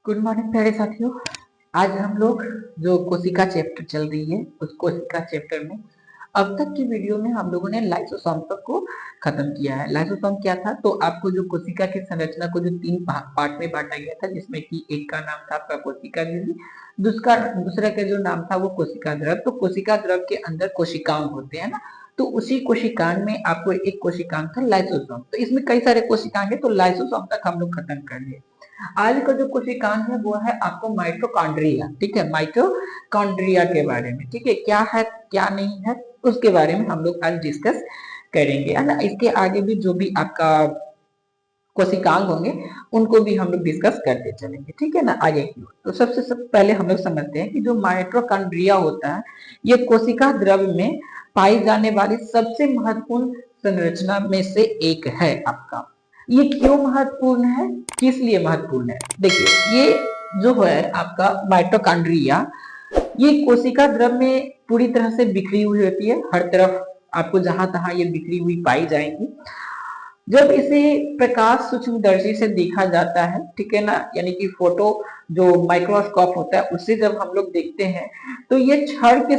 Good morning प्यारे साथियों। आज हम लोग जो कोशिका चैप्टर चल रही है उस कोशिका चैप्टर में अब तक की वीडियो में हम लोगों ने लाइसोसोम तक को खत्म किया है। लाइसोसोम क्या था, तो आपको जो कोशिका की संरचना को जो तीन पार्ट में बांटा गया था, जिसमें कि एक का नाम था आपका कोशिका झिल्ली, दूसरा का जो नाम था वो कोशिका द्रव। तो कोशिका द्रव के अंदर कोशिकांग होते हैं ना, तो उसी कोशिकांग में आपको एक कोशिकांग था लाइसोसोम। तो इसमें कई सारे कोशिकांग है, तो लाइसोसोम तक हम लोग खत्म कर लिए। आज का जो कोशिकांग है वो है आपको माइटोकॉन्ड्रिया। ठीक है, माइटोकॉन्ड्रिया के बारे में, ठीक है, क्या है क्या नहीं है उसके बारे में हम लोग आज डिस्कस करेंगे, है ना। इसके आगे भी जो भी आपका कोशिकांग होंगे उनको भी हम लोग डिस्कस करते चलेंगे, ठीक है ना, आगे की ओर। तो सबसे पहले हम लोग समझते हैं कि जो माइटोकॉन्ड्रिया होता है ये कोशिका द्रव में पाई जाने वाली सबसे महत्वपूर्ण संरचना में से एक है आपका। ये क्यों महत्वपूर्ण है, किस लिए महत्वपूर्ण है? देखिए, ये जो है आपका माइटोकॉन्ड्रिया, ये कोशिका द्रव में पूरी तरह से बिखरी हुई होती है, हर तरफ आपको जहां तहां ये बिखरी हुई पाई जाएंगी। जब इसे प्रकाश सूक्ष्मदर्शी से देखा जाता है, ठीक है ना, यानी कि फोटो जो माइक्रोस्कोप होता है उससे जब हम लोग देखते हैं तो ये छड़ के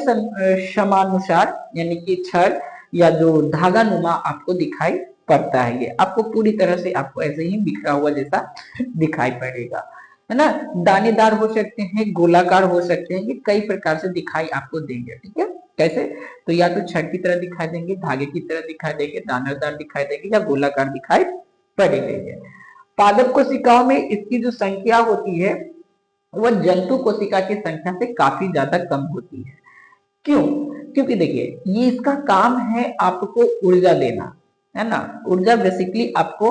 समानुसार, यानी कि छड़ या जो धागा नुमा आपको दिखाई पड़ता है। ये आपको पूरी तरह से आपको ऐसे ही बिखरा हुआ जैसा दिखाई पड़ेगा, है ना। दानेदार हो सकते हैं, गोलाकार हो सकते हैं, ये कई प्रकार से दिखाई आपको देंगे, ठीक है। कैसे? तो या तो छड़ की तरह दिखाई देंगे, धागे की तरह दिखाई देंगे, दानेदार दिखाई देंगे या गोलाकार दिखाई पड़ेंगे। पादप कोशिकाओं में इसकी जो संख्या होती है वह जंतु कोशिका की संख्या से काफी ज्यादा कम होती है। क्यों? क्योंकि देखिए, ये इसका काम है आपको ऊर्जा देना, है ना। ऊर्जा बेसिकली आपको,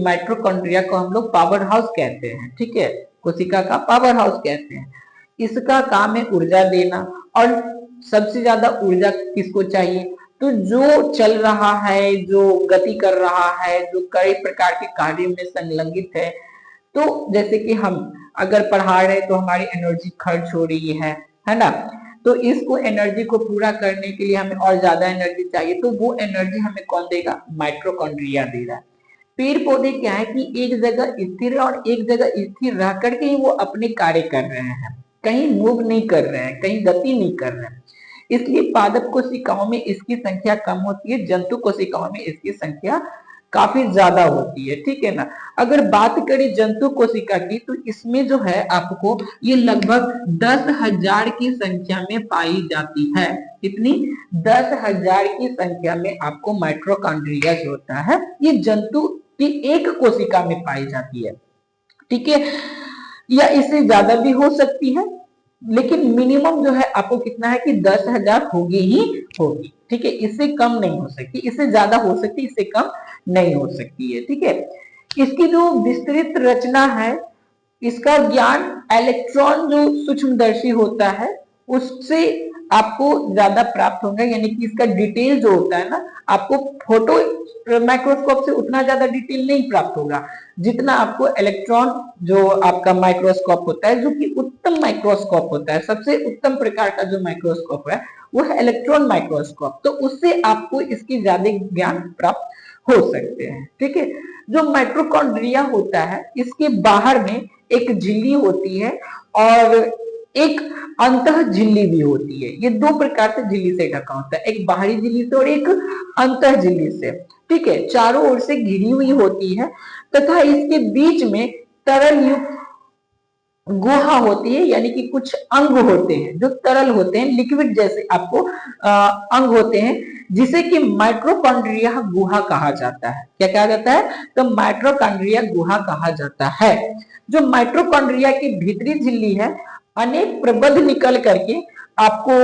माइटोकॉन्ड्रिया को हम लोग पावर हाउस कहते हैं, ठीक है, कोशिका का पावर हाउस कहते हैं। इसका काम है ऊर्जा देना। और सबसे ज्यादा ऊर्जा किसको चाहिए? तो जो चल रहा है, जो गति कर रहा है, जो कई प्रकार के कार्यों में संलग्नित है। तो जैसे कि हम अगर पढ़ा रहे तो हमारी एनर्जी खर्च हो रही है ना। तो इसको एनर्जी को पूरा करने के लिए हमें और ज्यादा एनर्जी चाहिए, तो वो एनर्जी हमें कौन देगा? माइटोकॉन्ड्रिया दे रहा है। पेड़ पौधे क्या है कि एक जगह स्थिर और एक जगह स्थिर रह करके ही वो अपने कार्य कर रहे हैं, कहीं मूव नहीं कर रहे हैं, कहीं गति नहीं कर रहे हैं। इसलिए पादप कोशिकाओं में इसकी संख्या कम होती है, जंतु कोशिकाओं में इसकी संख्या काफी ज्यादा होती है, ठीक है ना। अगर बात करें जंतु कोशिका की, तो इसमें जो है आपको ये लगभग 10,000 की संख्या में पाई जाती है। कितनी? 10,000 की संख्या में आपको माइटोकॉन्ड्रिया जो होता है ये जंतु की एक कोशिका में पाई जाती है, ठीक है। या इससे ज्यादा भी हो सकती है, लेकिन मिनिमम जो है आपको कितना है कि 10,000 होगी ही होगी, ठीक है। इससे कम नहीं हो सकती, इससे ज्यादा हो सकती, इससे कम नहीं हो सकती है, ठीक है। इसकी जो विस्तृत रचना है, इसका ज्ञान इलेक्ट्रॉन जो सूक्ष्मदर्शी होता है उससे आपको ज्यादा प्राप्त होगा, यानी कि इसका डिटेल जो होता है ना, आपको फोटो माइक्रोस्कोप से उतना ज्यादा डिटेल नहीं प्राप्त होगा जितना आपको इलेक्ट्रॉन जो आपका माइक्रोस्कोप होता है, जो कि उत्तम माइक्रोस्कोप होता है। सबसे उत्तम प्रकार का जो माइक्रोस्कोप है वो है इलेक्ट्रॉन माइक्रोस्कोप, तो उससे आपको इसकी ज्यादा ज्ञान प्राप्त हो सकते हैं, ठीक है। जो माइटोकॉन्ड्रिया होता है इसके बाहर में एक झिल्ली होती है और एक अंतः झिल्ली भी होती है। ये दो प्रकार से झिल्ली से ढका होता है, एक बाहरी झिल्ली से और एक अंतः झिल्ली से, ठीक है। चारों ओर से घिरी हुई होती है तथा इसके बीच में तरल युक्त गुहा होती है, यानी कि कुछ अंग होते हैं जो तरल होते हैं, लिक्विड जैसे आपको अंग होते हैं, जिसे कि माइटोकॉन्ड्रिया गुहा कहा जाता है। क्या कहा जाता है? तो माइटोकॉन्ड्रिया गुहा कहा जाता है। जो माइटोकॉन्ड्रिया की भीतरी झिल्ली है, अनेक प्रबंध निकल करके आपको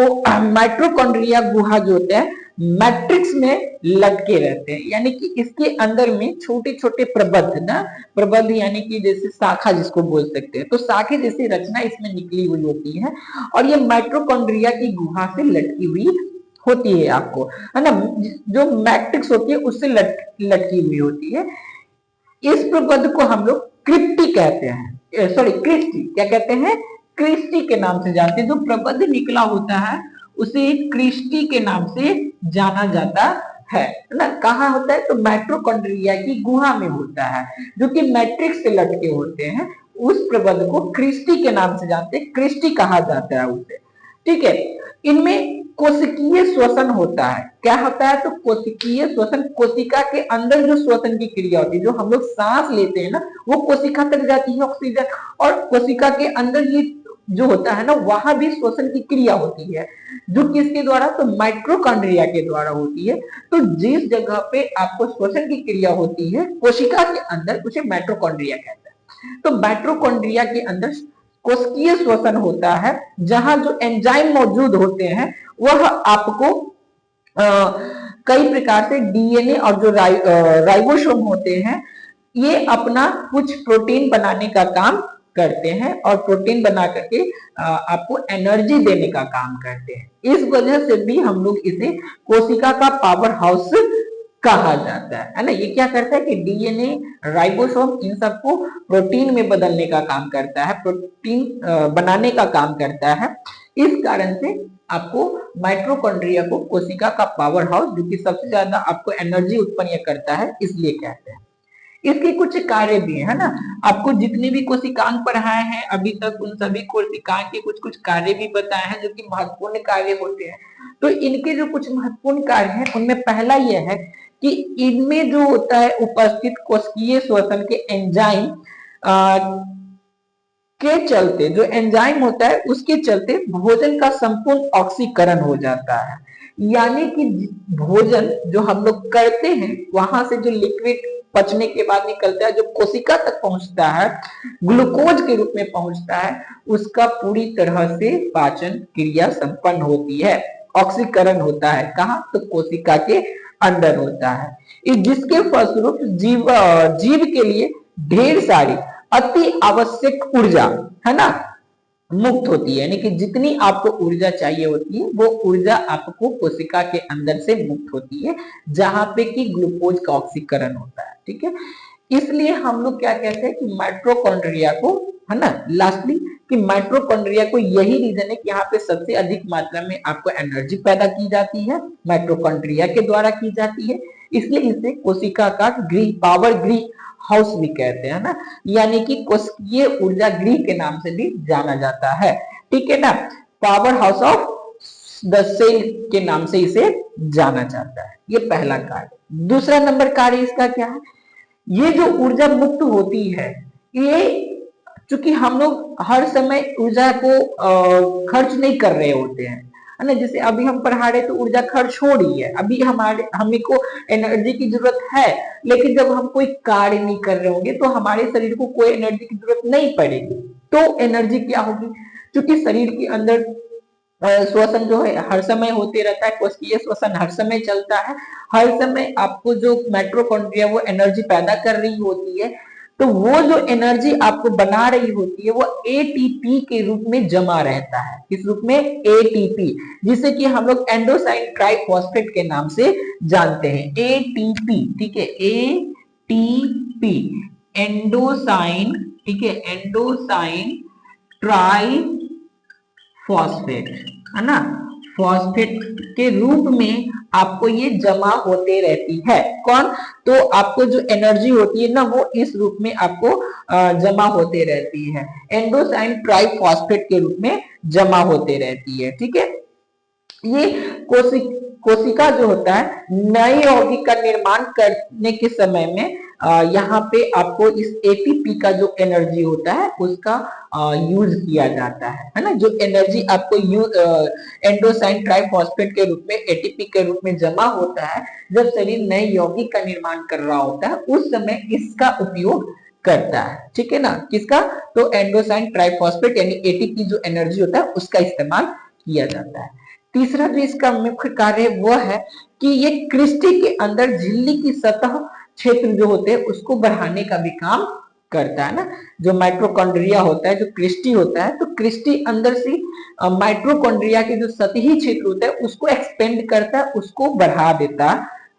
माइटोकॉन्ड्रिया गुहा जो होते हैं मैट्रिक्स में लटके रहते हैं, यानी कि इसके अंदर में छोटे छोटे प्रबंध ना, प्रबंध यानी कि जैसे शाखा जिसको बोल सकते हैं, तो शाखे जैसी रचना इसमें निकली हुई होती है और ये माइटोकॉन्ड्रिया की गुहा से लटकी हुई होती है आपको, है ना। जो मैट्रिक्स होती है उससे लटकी हुई होती है। इस प्रबंध को हम लोग क्रिप्टी कहते हैं, सॉरी क्रिस्टी, क्या कहते हैं? क्रिस्टी के नाम से जानते हैं। जो प्रबंध निकला होता है उसे क्रिस्टी के नाम से जाना जाता है ना। कहाँ होता है? तो माइटोकॉन्ड्रिया की गुहा में होता है, जो कि मैट्रिक्स से लटके होते हैं, उस प्रबंध को क्रिस्टी के नाम से जानते हैं, क्रिस्टी कहा जाता है उसे। ठीक है, इनमें कोशिकीय श्वसन होता है। क्या होता है? तो कोशिकीय श्वसन, कोशिका के अंदर जो श्वसन की क्रिया होती है, जो हम लोग सांस लेते हैं ना, वो कोशिका तक जाती है ऑक्सीजन, और कोशिका के अंदर ये जो होता है ना, वहां भी श्वसन की क्रिया होती है, जो किसके द्वारा? तो माइट्रोकॉन्ड्रिया के द्वारा होती है। तो जिस जगह पे आपको श्वसन की क्रिया होती है कोशिका के अंदर, उसे माइट्रोकॉन्ड्रिया कहते हैं। तो माइट्रोकॉन्ड्रिया के अंदर कोशिकीय श्वसन होता है, जहां जो एंजाइम मौजूद होते हैं वह आपको कई प्रकार से डीएनए और जो राइबोसोम होते हैं, ये अपना कुछ प्रोटीन बनाने का काम करते हैं, और प्रोटीन बना करके आपको एनर्जी देने का काम करते हैं। इस वजह से भी हम लोग इसे कोशिका का पावर हाउस कहा जाता है ना। ये क्या करता है कि डीएनए, राइबोसोम, इन सबको प्रोटीन में बदलने का काम करता है, प्रोटीन बनाने का काम करता है। इस कारण से आपको माइट्रोकॉन्ड्रिया को कोशिका का पावर हाउस, जो कि सबसे ज्यादा आपको एनर्जी उत्पन्न करता है, इसलिए कहते हैं। इसके कुछ कार्य भी है ना। आपको जितने भी कोशिकांग पढ़ाए हैं अभी तक, उन सभी कोशिकांग के कुछ कुछ कार्य भी बताए हैं, जो कि महत्वपूर्ण कार्य होते हैं। तो इनके जो कुछ महत्वपूर्ण कार्य हैं, उनमें पहला यह है कि इनमें जो होता है उपस्थित कोशिकीय श्वसन के एंजाइम के चलते, जो एंजाइम होता है उसके चलते भोजन का संपूर्ण ऑक्सीकरण हो जाता है। यानी कि भोजन जो हम लोग करते हैं, वहां से जो लिक्विड पचने के बाद निकलता है, जो कोशिका तक पहुंचता है, ग्लूकोज के रूप में पहुंचता है, उसका पूरी तरह से पाचन क्रिया संपन्न होती है, ऑक्सीकरण होता है। कहाँ? तो कोशिका के अंदर होता है। जिसके फलस्वरूप जीव के लिए ढेर सारी अति आवश्यक ऊर्जा, है ना, मुक्त होती है। यानी कि जितनी आपको ऊर्जा चाहिए होती है, वो ऊर्जा आपको कोशिका के अंदर से मुक्त होती है, जहां पे कि ग्लूकोज का ऑक्सीकरण होता है। ठीक है, इसलिए हम लोग क्या कहते हैं कि माइट्रोकॉन्ड्रिया को, है ना, लास्टली कि माइट्रोकॉन्ड्रिया को यही रीजन है कि यहाँ पे सबसे अधिक मात्रा में आपको एनर्जी पैदा की जाती है, माइट्रोकॉन्ड्रिया के द्वारा की जाती है। इसलिए इसे कोशिका का गृह, पावर गृह हाउस भी कहते हैं ना, यानी कि कोशिकीय ऊर्जा गृह के नाम से भी जाना जाता है। ठीक है ना, power house of the cell के नाम से इसे जाना जाता है। ये पहला कार्य। दूसरा नंबर कार्य इसका क्या है? ये जो ऊर्जा मुक्त होती है, ये चूंकि हम लोग हर समय ऊर्जा को खर्च नहीं कर रहे होते हैं, है ना। जैसे अभी हम पढ़ा रहे तो ऊर्जा खर्च हो रही है, अभी हमें को एनर्जी की जरूरत है, लेकिन जब हम कोई कार्य नहीं कर रहे होंगे तो हमारे शरीर को कोई एनर्जी की जरूरत नहीं पड़ेगी। तो एनर्जी क्या होगी? क्योंकि शरीर के अंदर श्वसन जो है हर समय होते रहता है, कोशिकीय श्वसन हर समय चलता है, हर समय आपको जो माइट्रोकॉन्ड्रिया वो एनर्जी पैदा कर रही होती है। तो वो जो एनर्जी आपको बना रही होती है वो एटीपी के रूप में जमा रहता है। किस रूप में? एटीपी, जिसे कि हम लोग एंडोसाइन ट्राइफॉस्फेट के नाम से जानते हैं, एटीपी। ठीक है, एटीपी, एंडोसाइन, ठीक है, एंडोसाइन ट्राइफॉस्फेट, है ना, फॉस्फेट के रूप में आपको ये जमा होते रहती है। कौन? तो आपको जो एनर्जी होती है ना, वो इस रूप में आपको जमा होते रहती है, एंडोसाइन ट्राइफॉस्फेट के रूप में जमा होते रहती है। ठीक है, ये कोशिका जो होता है नए यौगिक का निर्माण करने के समय में यहाँ पे आपको इस एटीपी का जो एनर्जी होता है उसका यूज किया जाता है ना। जो एनर्जी आपको एंडोसाइन ट्राइफॉस्फेट के रूप में, एटीपी के रूप में जमा होता है, जब शरीर नए यौगिक का निर्माण कर रहा होता है, उस समय इसका उपयोग करता है। ठीक है ना, किसका? तो एंडोसाइन ट्राइफॉस्फेट यानी एटीपी जो एनर्जी होता है उसका इस्तेमाल किया जाता है। तीसरा जो इसका मुख्य कार्य है वो है कि ये क्रिस्टी के अंदर झिल्ली की सतह क्षेत्र जो होते हैं उसको बढ़ाने का भी काम करता है ना। जो माइट्रोकॉन्ड्रिया होता है, जो क्रिस्टी होता है, तो क्रिस्टी अंदर से माइट्रोकॉन्ड्रिया के जो सतही क्षेत्र होता है उसको एक्सपेंड करता है, उसको बढ़ा देता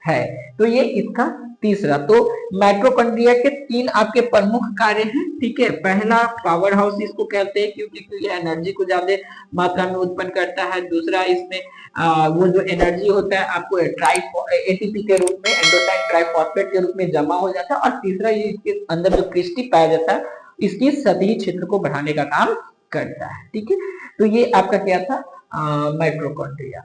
है। तो ये इसका तीसरा। तो माइट्रोकॉन्ड्रिया के तीन आपके प्रमुख कार्य हैं। ठीक है, पहला पावर हाउस इसको कहते हैं क्योंकि ये एनर्जी को ज्यादा मात्रा में उत्पन्न करता है। दूसरा, इसमें वो जो एनर्जी होता है आपको एटीपी के रूप में, एंडोसाइन ट्राइफॉस्फेट के रूप में जमा हो जाता है। और तीसरा, ये इसके अंदर जो क्रिस्टी पाया जाता है इसके सतही क्षेत्र को बढ़ाने का काम करता है। ठीक है, तो ये आपका क्या था, माइटोकॉन्ड्रिया।